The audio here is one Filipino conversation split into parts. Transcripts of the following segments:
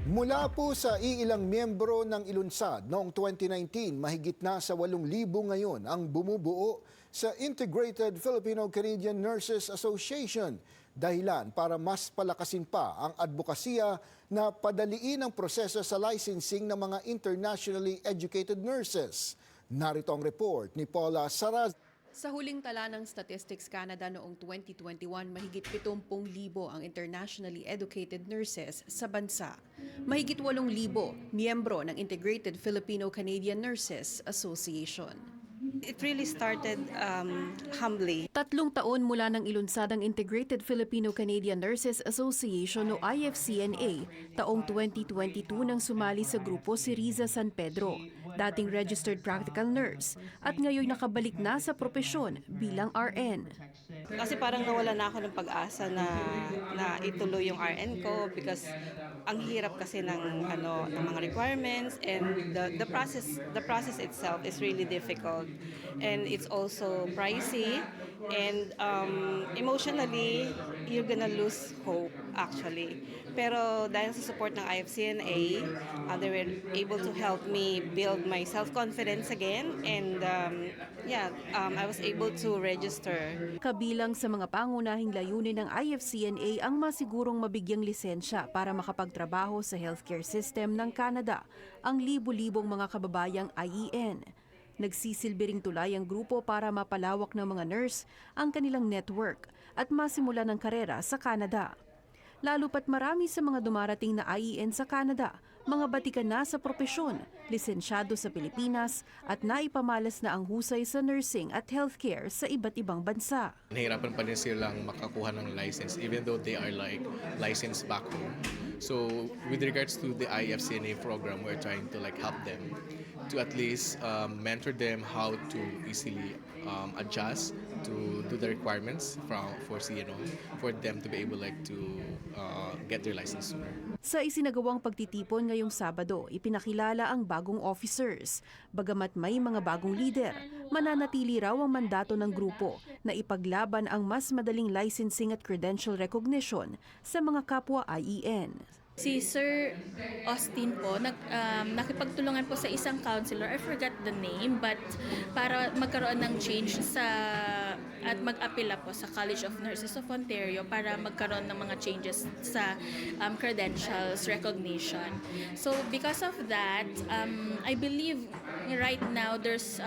Mula po sa iilang miyembro ng Ilunsad noong 2019, mahigit na sa 8,000 ngayon ang bumubuo sa Integrated Filipino-Canadian Nurses Association. Dahilan para mas palakasin pa ang advokasya na padaliin ang proseso sa licensing ng mga internationally educated nurses. Narito ang report ni Paula Saraz. Sa huling tala ng Statistics Canada noong 2021, mahigit 70,000 ang internationally educated nurses sa bansa. Mahigit 8,000 miyembro ng Integrated Filipino-Canadian Nurses Association. It really started humbly. 3 taon mula nang ilunsad ang Integrated Filipino-Canadian Nurses Association o IFCNA, taong 2022 nang sumali sa grupo si Riza San Pedro, dating registered practical nurse, at ngayon nakabalik na sa propesyon bilang RN. Kasi parang nawala na ako ng pag-asa na ituloy yung RN ko because ang hirap kasi ng mga requirements, and the process itself is really difficult, and it's also pricey, and emotionally you're gonna lose hope actually. Pero dahil sa support ng IFCNA, they were able to help me build my self-confidence again, and I was able to register. Kabilang sa mga pangunahing layunin ng IFCNA ang masigurong mabigyang lisensya para makapagtrabaho sa healthcare system ng Canada ang libu-libong mga kababayang IEN. Nagsisilbi ring tulay ang grupo para mapalawak ng mga nurse ang kanilang network at masimula ng karera sa Canada. Lalo pat marami sa mga dumarating na IEN sa Canada, mga batikan na sa propesyon, lisensyado sa Pilipinas at naipamalas na ang husay sa nursing at healthcare sa iba't ibang bansa. Nahirapan pa rin silang makakuha ng license even though they are like licensed back home. So with regards to the IFCNA program, we're trying to help them to at least mentor them how to easily adjust to do the requirements for CNO, for them to be able to get their license sooner. Sa isinagawang pagtitipon ngayong Sabado, ipinakilala ang bagong officers. Bagamat may mga bagong leader, mananatili raw ang mandato ng grupo na ipaglaban ang mas madaling licensing at credential recognition sa mga kapwa IEN. Si Sir Austin po, nakipagtulungan po sa isang counselor, I forgot the name, but para magkaroon ng change at mag-apela po sa College of Nurses of Ontario para magkaroon ng mga changes sa credentials recognition. So because of that, I believe right now there's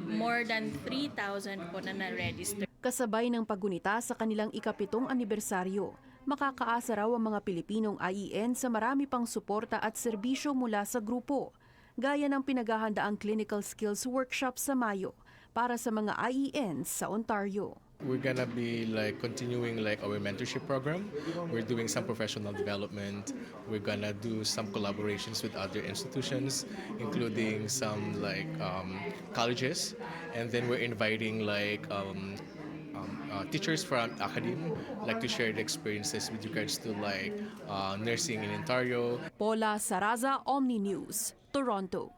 more than 3,000 po na na-register. Kasabay ng paggunita sa kanilang ika-7 anibersaryo, makakaasa raw ang mga Pilipinong IEN sa marami pang suporta at serbisyo mula sa grupo, gaya ng pinaghahandaang clinical skills workshop sa Mayo para sa mga IEN sa Ontario. We're gonna be continuing our mentorship program. We're doing some professional development. We're gonna do some collaborations with other institutions, including some colleges, and then we're inviting teachers from academe to share the experiences with regards to nursing in Ontario. Paula Saraza, Omni News, Toronto.